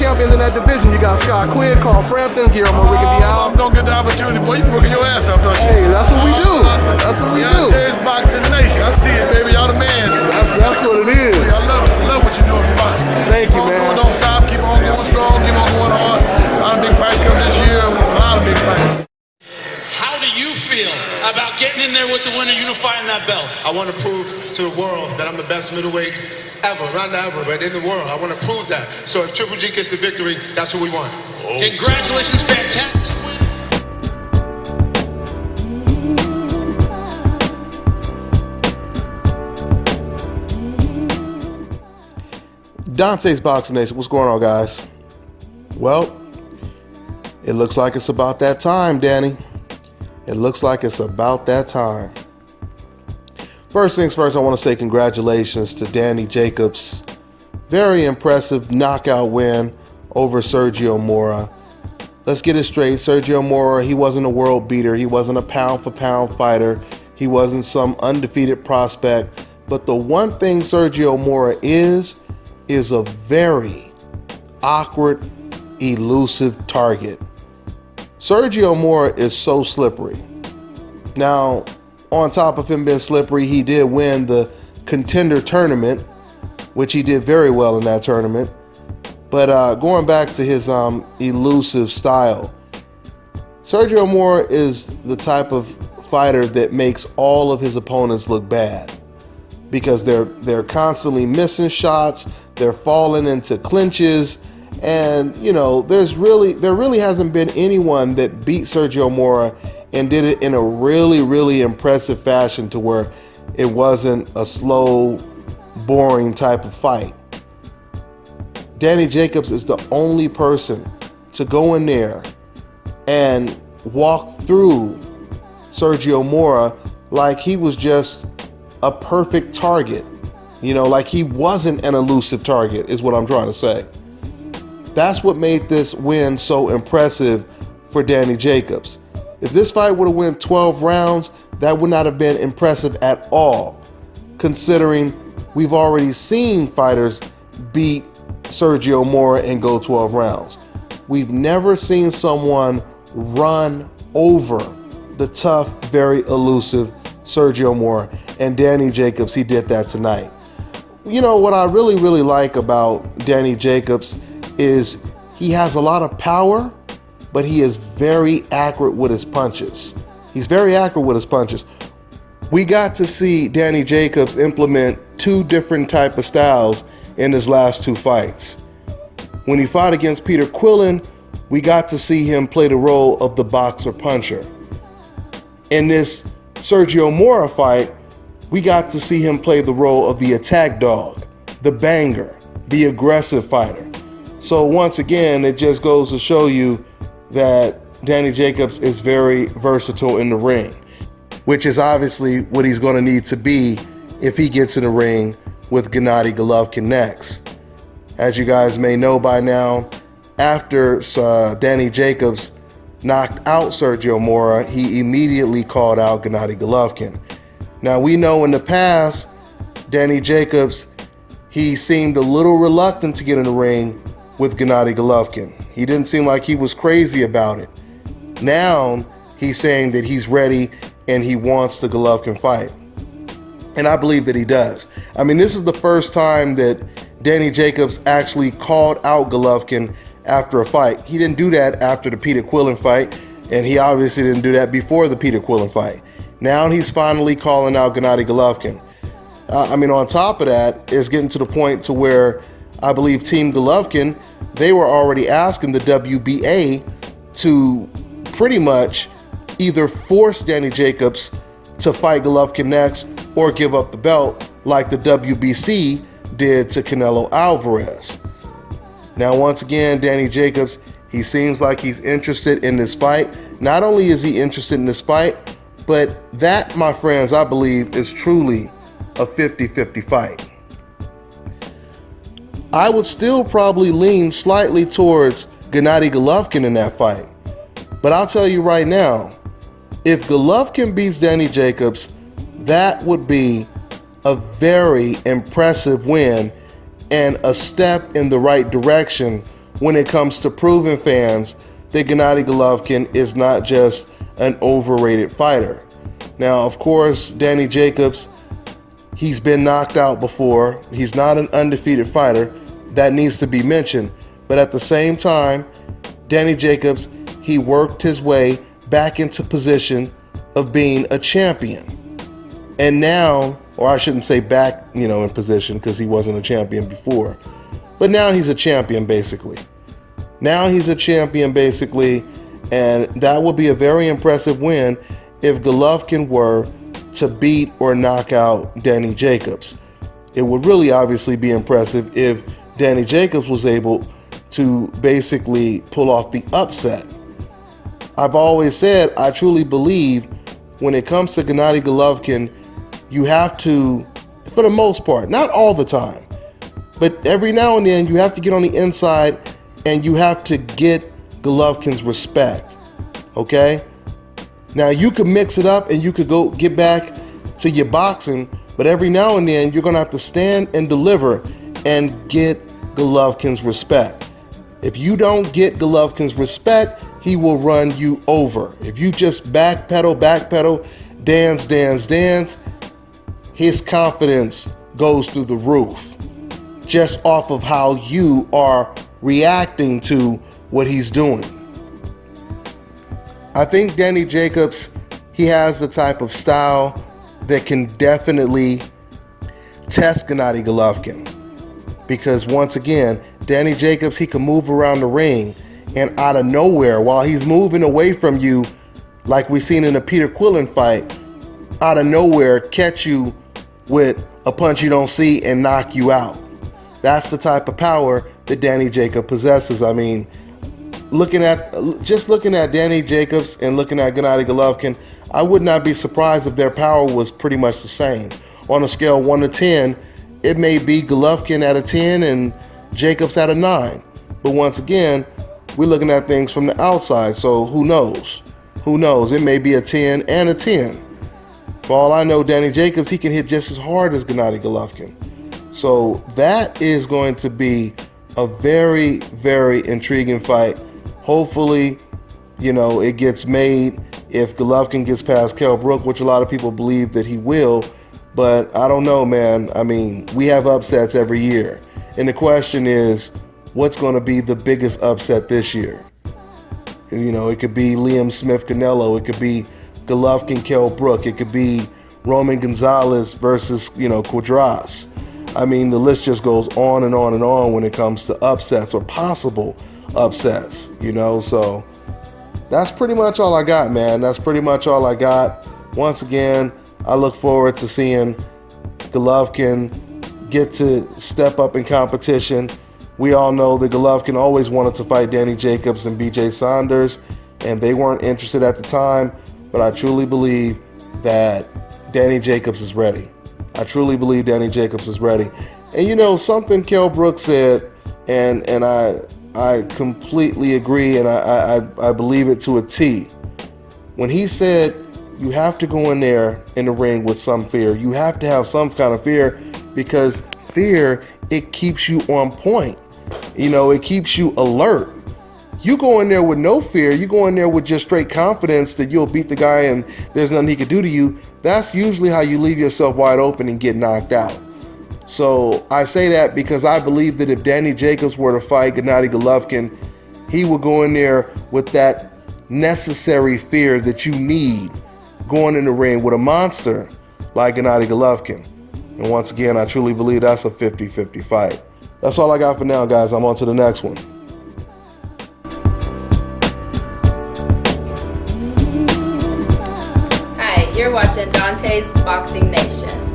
champions in that division. You got Scott Quinn, Carl Frampton, Guillermo Rigondeaux. I'm gonna get the opportunity, boy. You working your ass off, don't you? Hey, that's what we do. That's what we do. DONTAE'S Boxing Nation. I see it, baby. Y'all the man. That's what it is. I love what you're doing for boxing. Thank you, man. Don't stop. Keep on going strong. Keep on going hard. A lot of big fights coming this year. A lot of big fights. How do you feel about getting in there with the winner, unifying that belt? I want to prove to the world that I'm the best middleweight ever. Not ever, but in the world. I want to prove that. So if Triple G gets the victory, that's who we want. Congratulations, fantastic win. DONTAE'S Boxing Nation, what's going on, guys? Well, it looks like it's about that time, Danny. It looks like it's about that time. First things first, I want to say congratulations to Danny Jacobs. Very impressive knockout win over Sergio Mora. Let's get it straight. Sergio Mora, he wasn't a world beater. He wasn't a pound-for-pound fighter. He wasn't some undefeated prospect. But the one thing Sergio Mora is a very awkward, elusive target. Sergio Mora is so slippery. Now, on top of him being slippery, he did win the Contender Tournament, which he did very well in that tournament. But going back to his elusive style, Sergio Mora is the type of fighter that makes all of his opponents look bad because they're constantly missing shots, they're falling into clinches, and you know there really hasn't been anyone that beat Sergio Mora and did it in a really impressive fashion to where it wasn't a slow, boring type of fight. Danny Jacobs is the only person to go in there and walk through Sergio Mora like he was just a perfect target. You know, like he wasn't an elusive target is what I'm trying to say. That's what made this win so impressive for Danny Jacobs. If this fight would have went 12 rounds, that would not have been impressive at all, considering we've already seen fighters beat Sergio Mora and go 12 rounds. We've never seen someone run over the tough, very elusive Sergio Mora, and Danny Jacobs, he did that tonight. You know, what I really like about Danny Jacobs is he has a lot of power, but he is very accurate with his punches. He's very accurate with his punches. We got to see Danny Jacobs implement two different type of styles in his last two fights. When he fought against Peter Quillin, we got to see him play the role of the boxer puncher. In this Sergio Mora fight, we got to see him play the role of the attack dog, the banger, the aggressive fighter. So once again, it just goes to show you that Danny Jacobs is very versatile in the ring, which is obviously what he's going to need to be if he gets in the ring with Gennady Golovkin next. As you guys may know by now, after Danny Jacobs knocked out Sergio Mora, he immediately called out Gennady Golovkin. Now we know in the past, Danny Jacobs, he seemed a little reluctant to get in the ring with Gennady Golovkin. He didn't seem like he was crazy about it. Now he's saying that he's ready and he wants the Golovkin fight. And I believe that he does. I mean, this is the first time that Danny Jacobs actually called out Golovkin after a fight. He didn't do that after the Peter Quillin fight, and he obviously didn't do that before the Peter Quillin fight. Now he's finally calling out Gennady Golovkin. I mean, on top of that, it's getting to the point to where I believe Team Golovkin, they were already asking the WBA to pretty much either force Danny Jacobs to fight Golovkin next or give up the belt like the WBC did to Canelo Alvarez. Now, once again, Danny Jacobs, he seems like he's interested in this fight. Not only is he interested in this fight, but that, my friends, I believe is truly a 50-50 fight. I would still probably lean slightly towards Gennady Golovkin in that fight. But I'll tell you right now, if Golovkin beats Danny Jacobs, that would be a very impressive win and a step in the right direction when it comes to proving fans that Gennady Golovkin is not just an overrated fighter. Now, of course, Danny Jacobs, he's been knocked out before. He's not an undefeated fighter. That needs to be mentioned. But at the same time, Danny Jacobs, he worked his way back into position of being a champion. And now, or I shouldn't say back, in position, because he wasn't a champion before. But now he's a champion, basically. Now he's a champion, basically, and that would be a very impressive win if Golovkin were to beat or knock out Danny Jacobs. It would really obviously be impressive if Danny Jacobs was able to basically pull off the upset. I've always said, I truly believe when it comes to Gennady Golovkin, you have to, for the most part, not all the time, but every now and then you have to get on the inside and you have to get Golovkin's respect, okay? Now, you could mix it up and you could go get back to your boxing, but every now and then you're going to have to stand and deliver and get Golovkin's respect. If you don't get Golovkin's respect, he will run you over. If you just backpedal, dance, his confidence goes through the roof just off of how you are reacting to what he's doing. I think Danny Jacobs, he has the type of style that can definitely test Gennady Golovkin. Because once again, Danny Jacobs, he can move around the ring and out of nowhere, while he's moving away from you, like we seen in the Peter Quillen fight, out of nowhere, catch you with a punch you don't see and knock you out. That's the type of power that Danny Jacobs possesses. I mean, looking at Danny Jacobs and looking at Gennady Golovkin, I would not be surprised if their power was pretty much the same. On a scale of 1 to 10, it may be Golovkin at a 10 and Jacobs at a 9. But once again, we're looking at things from the outside, so who knows? Who knows? It may be a 10 and a 10. For all I know, Danny Jacobs, he can hit just as hard as Gennady Golovkin. So that is going to be a very, very intriguing fight. Hopefully, it gets made if Golovkin gets past Kell Brook, which a lot of people believe that he will. But I don't know, man. I mean, we have upsets every year. And the question is, what's going to be the biggest upset this year? It could be Liam Smith Canelo. It could be Golovkin Kell Brook. It could be Roman Gonzalez versus, Quadras. I mean, the list just goes on and on and on when it comes to upsets or possible upsets, So that's pretty much all I got, man. That's pretty much all I got. Once again, I look forward to seeing Golovkin get to step up in competition. We all know that Golovkin always wanted to fight Danny Jacobs and BJ Saunders, and they weren't interested at the time, but I truly believe that Danny Jacobs is ready. I truly believe Danny Jacobs is ready. And something Kell Brook said, and I completely agree, and I believe it to a T. When he said, you have to go in there in the ring with some fear. You have to have some kind of fear, because fear, it keeps you on point. It keeps you alert. You go in there with no fear, you go in there with just straight confidence that you'll beat the guy and there's nothing he can do to you. That's usually how you leave yourself wide open and get knocked out. So I say that because I believe that if Danny Jacobs were to fight Gennady Golovkin, he would go in there with that necessary fear that you need going in the ring with a monster like Gennady Golovkin. And once again, I truly believe that's a 50-50 fight. That's all I got for now, guys. I'm on to the next one. Hi, you're watching Dante's Boxing Nation.